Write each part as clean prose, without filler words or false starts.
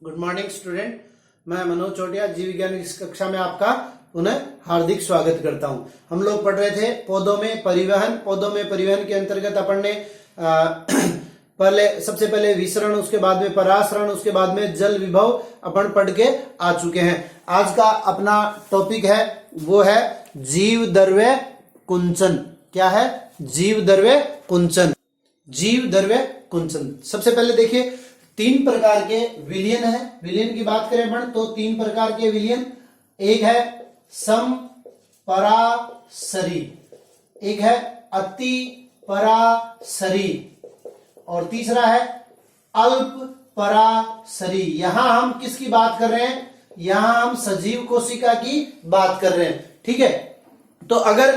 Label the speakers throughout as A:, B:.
A: Good morning student. मैं मनोज चौटिया जीव विज्ञान की इस कक्षा में आपका पुनः हार्दिक स्वागत करता हूं। हम लोग पढ़ रहे थे पौधों में परिवहन के अंतर्गत अपन ने सबसे पहले विसरण, उसके बाद में परासरण, उसके बाद में जल विभव अपन पढ़ के आ चुके हैं। आज का अपना टॉपिक है वो है जीव द्रव्य कुंचन। क्या है? जीव द्रव्य कुंचन। जीव द्रव्य कुंचन। सबसे पहले देखिए, तीन प्रकार के विलयन है। विलयन की बात करें अपन तो तीन प्रकार के विलयन, एक है समपरासरी, एक है अति परासरी और तीसरा है अल्प परासरी। यहां हम किसकी बात कर रहे हैं? यहां हम सजीव कोशिका की बात कर रहे हैं। ठीक है, तो अगर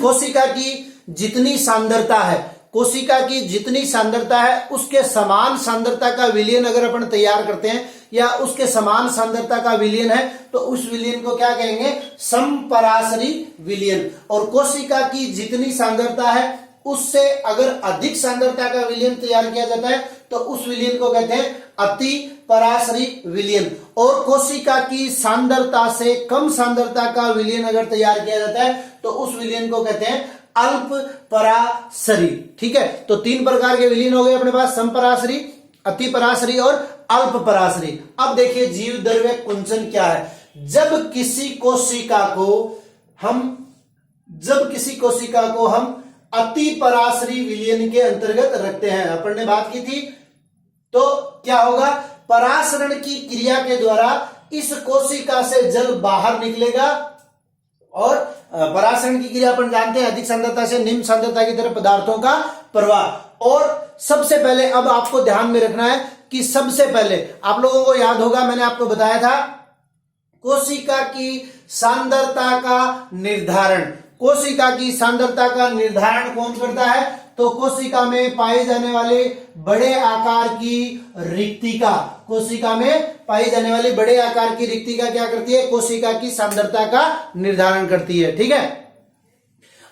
A: कोशिका की जितनी सांद्रता है, कोशिका की जितनी सांद्रता है उसके समान सांद्रता का विलयन अगर अपन तैयार करते हैं या उसके समान सांद्रता का विलयन है तो उस विलयन को क्या कहेंगे? समपरासरी विलयन। और कोशिका की जितनी सांद्रता है उससे अगर अधिक सांद्रता का विलयन तैयार किया जाता है तो उस विलयन को कहते हैं अति परासरी विलयन। और कोशिका की सांद्रता से कम सांद्रता का विलयन अगर तैयार किया जाता है तो उस विलयन को कहते हैं अल्प परासरी। ठीक है, तो तीन प्रकार के विलयन हो गए अपने पास, समपरासरी, अति परासरी और अल्प परासरी। अब देखिए जीव द्रव्य कुंचन क्या है। जब किसी कोशिका को हम अति परासरी विलयन के अंतर्गत रखते हैं, अपन ने बात की थी, तो क्या होगा? परासरण की क्रिया के द्वारा इस कोशिका से जल बाहर निकलेगा और परासरण की क्रिया अपन जानते हैं, अधिक सांद्रता से निम्न सांद्रता की तरफ पदार्थों का प्रवाह। और सबसे पहले अब आपको ध्यान में रखना है कि सबसे पहले आप लोगों को याद होगा, मैंने आपको बताया था कोशिका की सांद्रता का निर्धारण। कोशिका की सांद्रता का निर्धारण कौन करता है? तो कोशिका में पाए जाने वाले बड़े आकार की रिक्तिका, कोशिका में पाई जाने वाली बड़े आकार की रिक्तिका क्या करती है? कोशिका की सांद्रता का निर्धारण करती है। ठीक है,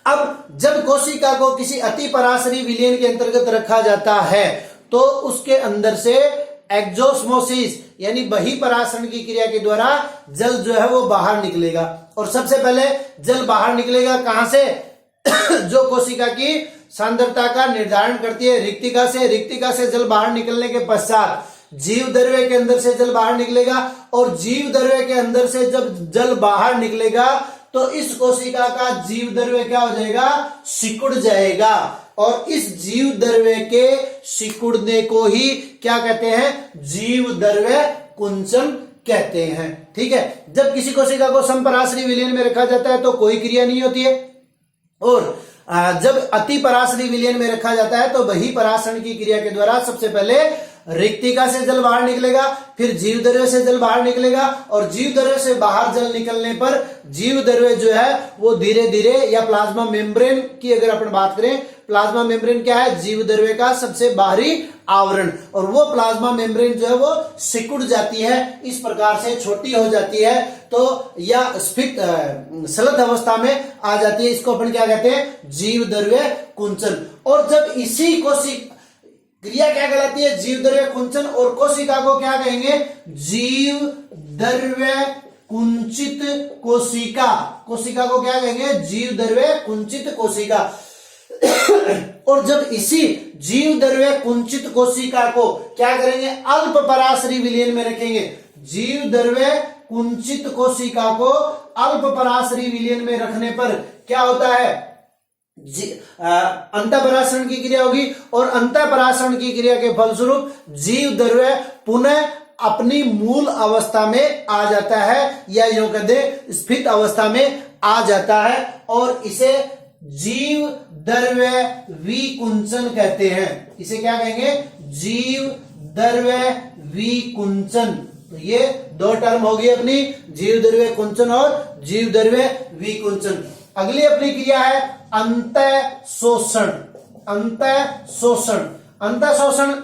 A: अब जब कोशिका को किसी अति परासरी विलयन के अंतर्गत रखा जाता है तो उसके अंदर से एक्सोस्मोसिस यानी बहिर्परासरण की क्रिया के द्वारा जल जो है वो बाहर निकलेगा। और सबसे पहले जल बाहर निकलेगा कहां से? जो कोशिका की सांद्रता का निर्धारण करती है, रिक्तिका से। रिक्तिका से जल बाहर निकलने के पश्चात जीव द्रव्य के अंदर से जल बाहर निकलेगा और जीव द्रव्य के अंदर से जब जल बाहर निकलेगा तो इस कोशिका का जीव द्रव्य क्या हो जाएगा? सिकुड़ जाएगा। और इस जीव द्रव्य के सिकुड़ने को ही क्या कहते हैं? जीव द्रव्य कुंचन कहते हैं। ठीक है, जब किसी कोशिका को समपरासरी विलयन में रखा जाता है तो कोई क्रिया नहीं होती है, और जब अति परासरी विलयन में रखा जाता है तो बहिर्परासरण की क्रिया के द्वारा सबसे पहले रिक्तिका से जल बाहर निकलेगा, फिर जीव द्रव्य से जल बाहर निकलेगा और जीव द्रव्य से बाहर जल निकलने पर जीव द्रव्य जो है वो धीरे धीरे, या प्लाज्मा मेम्ब्रेन की अगर अपन बात करें, प्लाज्मा मेम्ब्रेन क्या है? जीव द्रव्य का सबसे बाहरी आवरण, और वो प्लाज्मा मेम्ब्रेन जो है वो सिकुड़ जाती है, इस प्रकार से छोटी हो जाती है, तो या सलत अवस्था में आ जाती है। इसको अपन क्या कहते हैं? जीव द्रव्य कुंचन। और जब इसी क्रिया क्या कहलाती है? जीव द्रव्य कुंचन। और कोशिका को क्या कहेंगे? जीव द्रव्य कुंचित कोशिका। कोशिका को क्या कहेंगे? जीव द्रव्य कुंचित कोशिका। और जब इसी जीव द्रव्य कुंचित कोशिका को क्या करेंगे? अल्प परासरी विलयन में रखेंगे। जीव द्रव्य कुंचित कोशिका को अल्प परासरी विलयन में रखने पर क्या होता है? अंतःपरासरण की क्रिया होगी और अंतःपरासरण की क्रिया के फलस्वरूप जीव द्रव्य पुनः अपनी मूल अवस्था में आ जाता है, या यूं कह दे स्फीत अवस्था में आ जाता है, और इसे जीव द्रव्य विकुंचन कहते हैं। इसे क्या कहेंगे? जीव द्रव्य विकुंचन। तो ये दो टर्म होगी अपनी, जीव द्रव्य कुंचन और जीव द्रव्य विकुंचन। अगली अपनी क्रिया है अंतःशोषण। अंतःशोषण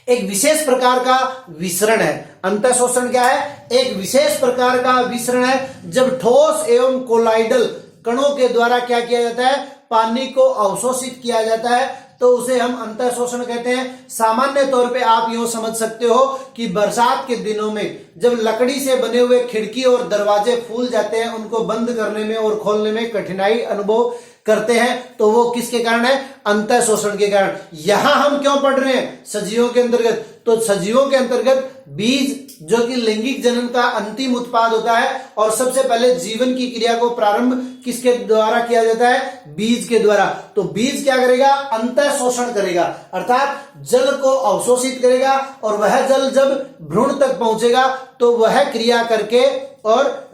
A: एक विशेष प्रकार का विसरण है। अंतःशोषण क्या है? एक विशेष प्रकार का विसरण है जब ठोस एवं कोलाइडल कणों के द्वारा क्या किया जाता है? पानी को अवशोषित किया जाता है तो उसे हम अंतः शोषण कहते हैं। सामान्य तौर पे आप यूं समझ सकते हो कि बरसात के दिनों में जब लकड़ी से बने हुए खिड़की और दरवाजे फूल जाते हैं, उनको बंद करने में और खोलने में कठिनाई अनुभव करते हैं, तो वो किसके कारण है? अंतः शोषण के कारण। यहां हम क्यों पढ़ रहे हैं? सजीवों के अंतर्गत। तो सजीवों के अंतर्गत बीज जो कि लैंगिक जनन का अंतिम उत्पाद होता है, और सबसे पहले जीवन की क्रिया को प्रारंभ किसके द्वारा किया जाता है? बीज के द्वारा। तो बीज क्या करेगा? अंतः शोषण करेगा, अर्थात जल को अवशोषित करेगा, और वह जल जब भ्रूण तक पहुंचेगा तो वह क्रिया करके और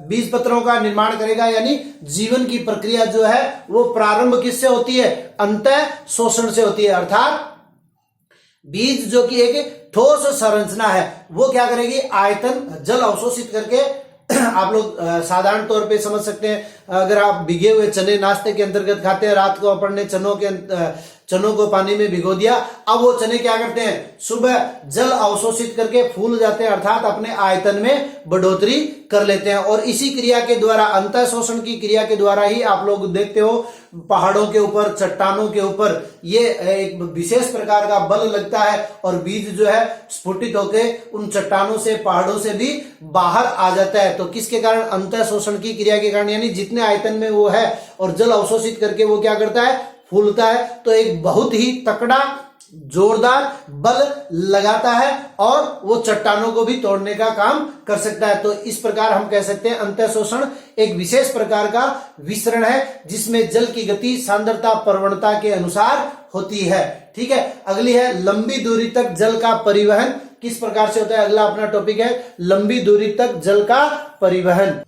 A: बीज पत्रों का निर्माण करेगा। यानी जीवन की प्रक्रिया जो है वो प्रारंभ किससे होती है? अंतः शोषण से होती है। अर्थात बीज जो कि एक ठोस संरचना है, वो क्या करेगी? आयतन जल अवशोषित करके आप लोग साधारण तौर पे समझ सकते हैं, अगर आप भिगे हुए चने नाश्ते के अंतर्गत खाते हैं, रात को अपन ने चनों को पानी में भिगो दिया, अब वो चने क्या करते हैं? सुबह जल अवशोषित करके फूल जाते हैं, अर्थात अपने आयतन में बढ़ोतरी कर लेते हैं। और इसी क्रिया के द्वारा, अंतः शोषण की क्रिया के द्वारा ही आप लोग देखते हो पहाड़ों के ऊपर, चट्टानों के ऊपर ये एक विशेष प्रकार का बल लगता है, और बीज जो है स्फुटित होकर उन चट्टानों से, पहाड़ों से भी बाहर आ जाता है। तो किसके कारण? अंतः शोषण की क्रिया के कारण। यानी जितने आयतन में वो है और जल अवशोषित करके वो क्या करता है? फूलता है। तो एक बहुत ही तकड़ा जोरदार बल लगाता है, और वो चट्टानों को भी तोड़ने का काम कर सकता है। तो इस प्रकार हम कह सकते हैं अंतः शोषण एक विशेष प्रकार का विसरण है, जिसमें जल की गति सांद्रता प्रवणता के अनुसार होती है। ठीक है, अगली है लंबी दूरी तक जल का परिवहन किस प्रकार से होता है। अगला अपना टॉपिक है लंबी दूरी तक जल का परिवहन।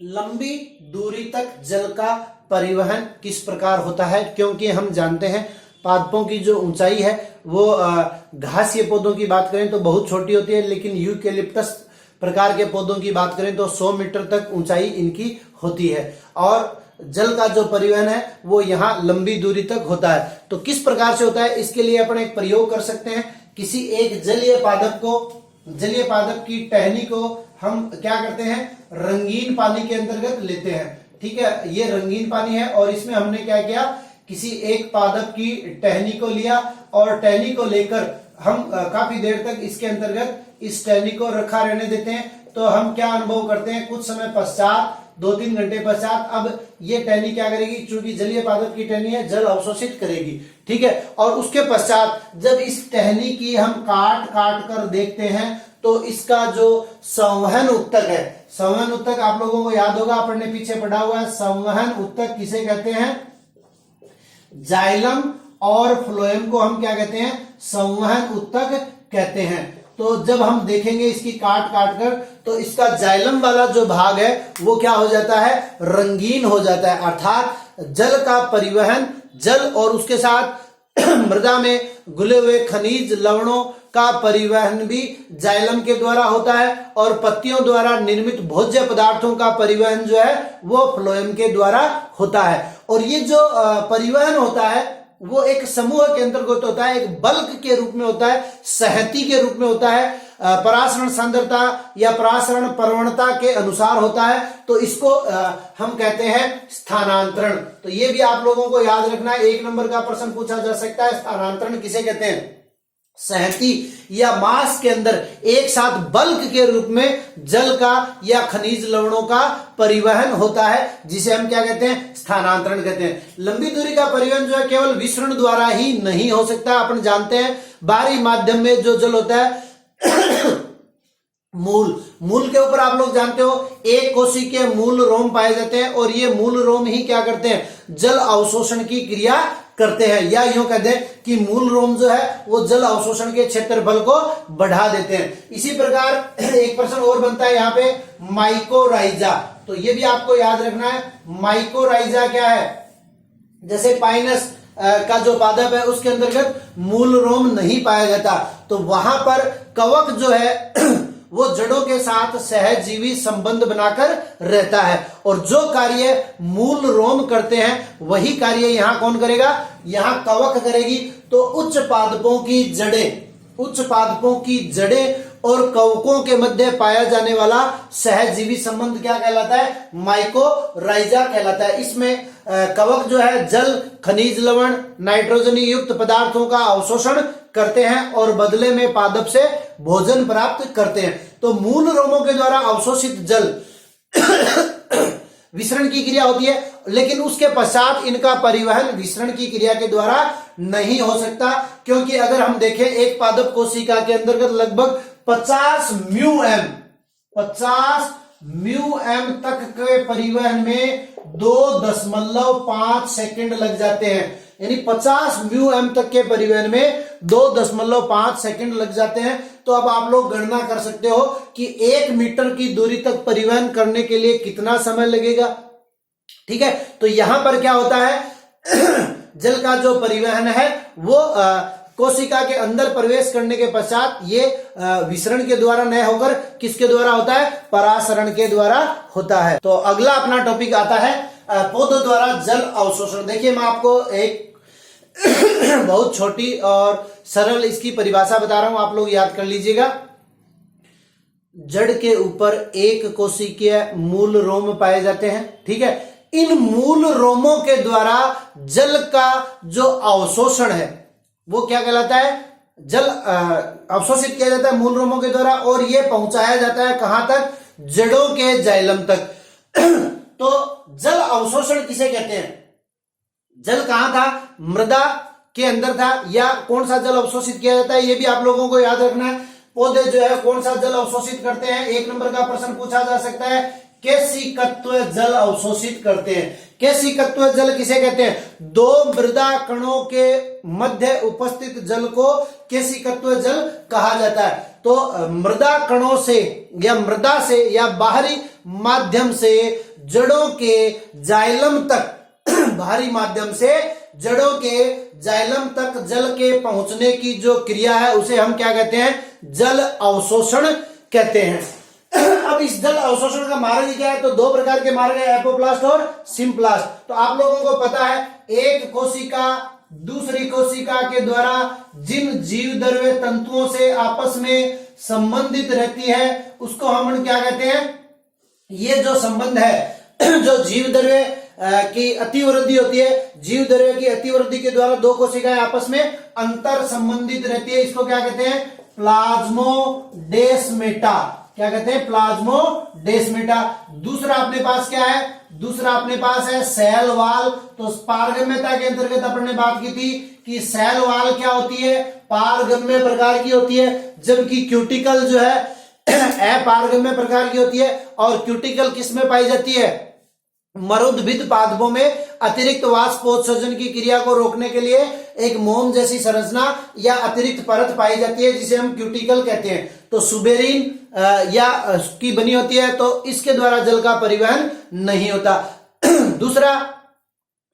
A: लंबी दूरी तक जल का परिवहन किस प्रकार होता है? क्योंकि हम जानते हैं पादपों की जो ऊंचाई है वो घासीय पौधों की बात करें तो बहुत छोटी होती है, लेकिन यूकेलिप्टस प्रकार के पौधों की बात करें तो 100 मीटर तक ऊंचाई इनकी होती है, और जल का जो परिवहन है वो यहाँ लंबी दूरी तक होता है। तो किस प्रकार से होता है? इसके लिए अपन एक प्रयोग कर सकते हैं। किसी एक जलीय पादप की टहनी को हम क्या करते हैं? रंगीन पानी के अंतर्गत लेते हैं। ठीक है, ये रंगीन पानी है, और इसमें हमने क्या किया? किसी एक पादप की टहनी को लिया, और टहनी को लेकर हम काफी देर तक इसके अंतर्गत इस टहनी को रखा रहने देते हैं। तो हम क्या अनुभव करते हैं? कुछ समय पश्चात, 2-3 घंटे पश्चात, अब ये टहनी क्या करेगी? चूंकि जलीय पादप की टहनी है, जल अवशोषित करेगी। ठीक है, और उसके पश्चात जब इस टहनी की हम काट कर देखते हैं, तो इसका जो संवहन उत्तक है, संवहन उत्तक आप लोगों को याद होगा, अपन ने पीछे पढ़ा हुआ है। संवहन उत्तक किसे कहते हैं? जाइलम और फ्लोएम को हम क्या कहते हैं? संवहन उत्तक कहते हैं। तो जब हम देखेंगे इसकी काट कर, तो इसका जाइलम वाला जो भाग है वो क्या हो जाता है? रंगीन हो जाता है। अर्थात जल का परिवहन, जल और उसके साथ मृदा में घुले हुए खनिज लवणों का परिवहन भी जाइलम के द्वारा होता है, और पत्तियों द्वारा निर्मित भोज्य पदार्थों का परिवहन जो है वो फ्लोएम के द्वारा होता है। और ये जो परिवहन होता है वो एक समूह के अंतर्गत होता है, एक बल्क के रूप में होता है, सहती के रूप में होता है, परासरण सांद्रता या परासरण प्रवणता के अनुसार होता है। तो इसको हम कहते हैं स्थानांतरण। तो ये भी आप लोगों को याद रखना है, 1 नंबर का प्रश्न पूछा जा सकता है। स्थानांतरण किसे कहते हैं? सहती या मास के अंदर एक साथ बल्क के रूप में जल का या खनिज लवणों का परिवहन होता है, जिसे हम क्या कहते हैं? स्थानांतरण कहते हैं। लंबी दूरी का परिवहन जो है केवल विसरण द्वारा ही नहीं हो सकता। अपन जानते हैं बाहरी माध्यम में जो जल होता है मूल के ऊपर आप लोग जानते हो एक कोशिका के मूल रोम पाए जाते हैं, और ये मूल रोम ही क्या करते हैं? जल अवशोषण की क्रिया करते हैं, या यूं कहते हैं कि मूल रोम जो है वो जल अवशोषण के क्षेत्रफल को बढ़ा देते हैं। इसी प्रकार एक प्रश्न और बनता है यहाँ पे, माइकोराइजा। तो ये भी आपको याद रखना है, माइकोराइजा क्या है? जैसे पाइनस का जो पादप है उसके अंतर्गत मूल रोम नहीं पाया जाता, तो वहां पर कवक जो है वो जड़ों के साथ सहजीवी संबंध बनाकर रहता है, और जो कार्य मूल रोम करते हैं वही कार्य यहाँ कौन करेगा? यहाँ कवक करेगी। तो उच्च पादपों की जड़ें और कवकों के मध्य पाया जाने वाला सहजीवी संबंध क्या कहलाता है? माइकोराइजा कहलाता है। इसमें कवक जो है जल, खनिज लवण, नाइट्रोजन युक्त पदार्थों का अवशोषण करते हैं और बदले में पादप से भोजन प्राप्त करते हैं। तो मूल रोमों के द्वारा अवशोषित जल विसरण की क्रिया होती है, लेकिन उसके पश्चात इनका परिवहन विसरण की क्रिया के द्वारा नहीं हो सकता, क्योंकि अगर हम देखें एक पादप कोशिका के अंतर्गत लगभग 50 म्यूएम तक के परिवहन में 2.5 सेकंड लग जाते हैं। यानी 50 म्यूएम तक के परिवहन में 2.5 सेकंड लग जाते हैं। तो अब आप लोग गणना कर सकते हो कि 1 मीटर की दूरी तक परिवहन करने के लिए कितना समय लगेगा। ठीक है, तो यहां पर क्या होता है जल का जो परिवहन है वो कोशिका के अंदर प्रवेश करने के पश्चात ये विसरण के द्वारा नहीं होकर किसके द्वारा होता है? परासरण के द्वारा होता है। तो अगला अपना टॉपिक आता है पौधों द्वारा जल अवशोषण। देखिए मैं आपको एक बहुत छोटी और सरल इसकी परिभाषा बता रहा हूं, आप लोग याद कर लीजिएगा। जड़ के ऊपर एक कोशिकीय मूल रोम पाए जाते हैं। ठीक है, इन मूल रोमों के द्वारा जल का जो अवशोषण है वो क्या कहलाता है? जल अवशोषित किया जाता है मूल रोमों के द्वारा और ये पहुंचाया जाता है कहां तक? जड़ों के जाइलम तक। तो जल अवशोषण किसे कहते हैं? जल कहां था? मृदा के अंदर था। या कौन सा जल अवशोषित किया जाता है ये भी आप लोगों को याद रखना है। पौधे जो है कौन सा जल अवशोषित करते हैं? 1 नंबर का प्रश्न पूछा जा सकता है, केशिकत्व जल अवशोषित करते हैं। केशिकत्व जल किसे कहते हैं? 2 मृदा कणों के मध्य उपस्थित जल को केशिकत्व जल कहा जाता है। तो मृदा कणों से या मृदा से या बाहरी माध्यम से जड़ों के जाइलम तक बाहरी माध्यम से जड़ों के जाइलम तक जल के पहुंचने की जो क्रिया है उसे हम क्या कहते हैं? जल अवशोषण कहते हैं। अब इस जल अवशोषण का मार्ग क्या है? तो 2 प्रकार के मार्ग है, एपोप्लास्ट और सिम्प्लास्ट। तो आप लोगों को पता है एक कोशिका दूसरी कोशिका के द्वारा जिन जीव द्रव्य तंतुओं से आपस में संबंधित रहती है उसको हम क्या कहते हैं? ये जो संबंध है जो जीव द्रव्य की अतिवृद्धि होती है, जीव द्रव्य की अतिवृद्धि के द्वारा 2 कोशिकाएं आपस में अंतर संबंधित रहती है, इसको क्या कहते हैं? प्लाज्मोडेस्मेटा। क्या कहते हैं? प्लाज्मोडेस्मेटा। दूसरा अपने पास क्या है? दूसरा अपने पास है सेल वाल। तो पारगम्यता के अंतर्गत अपन ने बात की थी कि सेल वाल क्या होती है? पारगम्य प्रकार की होती है, जबकि क्यूटिकल जो है अपारगम्य प्रकार की होती है। और क्यूटिकल किस में पाई जाती है? मरुद्भिद पादपों में अतिरिक्त वाष्पोत्सर्जन की क्रिया को रोकने के लिए एक मोम जैसी संरचना या अतिरिक्त परत पाई जाती है जिसे हम क्यूटिकल कहते हैं। तो सुबेरिन या की बनी होती है, तो इसके द्वारा जल का परिवहन नहीं होता। दूसरा,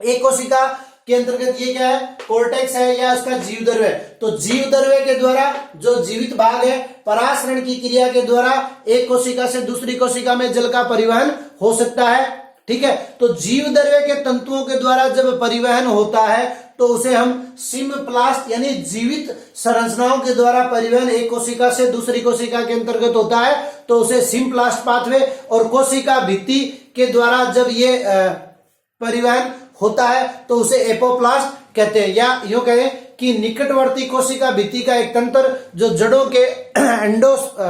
A: एक कोशिका के अंतर्गत ये क्या है? कोर्टेक्स है या उसका जीव द्रव्य। तो जीव द्रव्य के द्वारा जो जीवित भाग है परासरण की क्रिया के द्वारा एक कोशिका से दूसरी कोशिका में जल का परिवहन हो सकता है। ठीक है, तो जीव द्रव्य के तंतुओं के द्वारा जब परिवहन होता है तो उसे हम सिम्प्लास्ट यानी जीवित संरचनाओं के द्वारा परिवहन एक कोशिका से दूसरी कोशिका के अंतर्गत होता है तो उसे सिम्प्लास्ट पाथवे। और कोशिका भित्ति के द्वारा जब ये परिवहन होता है तो उसे एपोप्लास्ट कहते हैं। या यूं कहें कि निकटवर्ती कोशिका भित्ति का एक तंत्र जो जड़ों के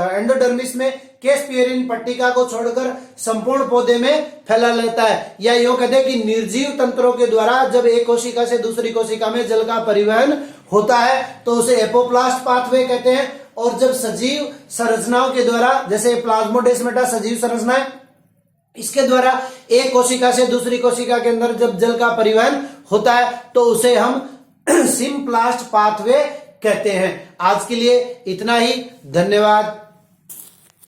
A: एंडोडर्मिस में केस्पियरिन पट्टिका को छोड़कर संपूर्ण पौधे में फैला लेता है। या यूं कहते हैं कि निर्जीव तंत्रों के द्वारा जब एक कोशिका से दूसरी कोशिका में जल का परिवहन होता है तो उसे एपोप्लास्ट पाथवे कहते हैं। और जब सजीव संरचनाओं के द्वारा, जैसे प्लाज्मोडेस्मेटा सजीव संरचना है, इसके द्वारा एक कोशिका से दूसरी कोशिका के अंदर जब जल का परिवहन होता है तो उसे हम सिम्प्लास्ट पाथवे कहते हैं। आज के लिए इतना ही, धन्यवाद।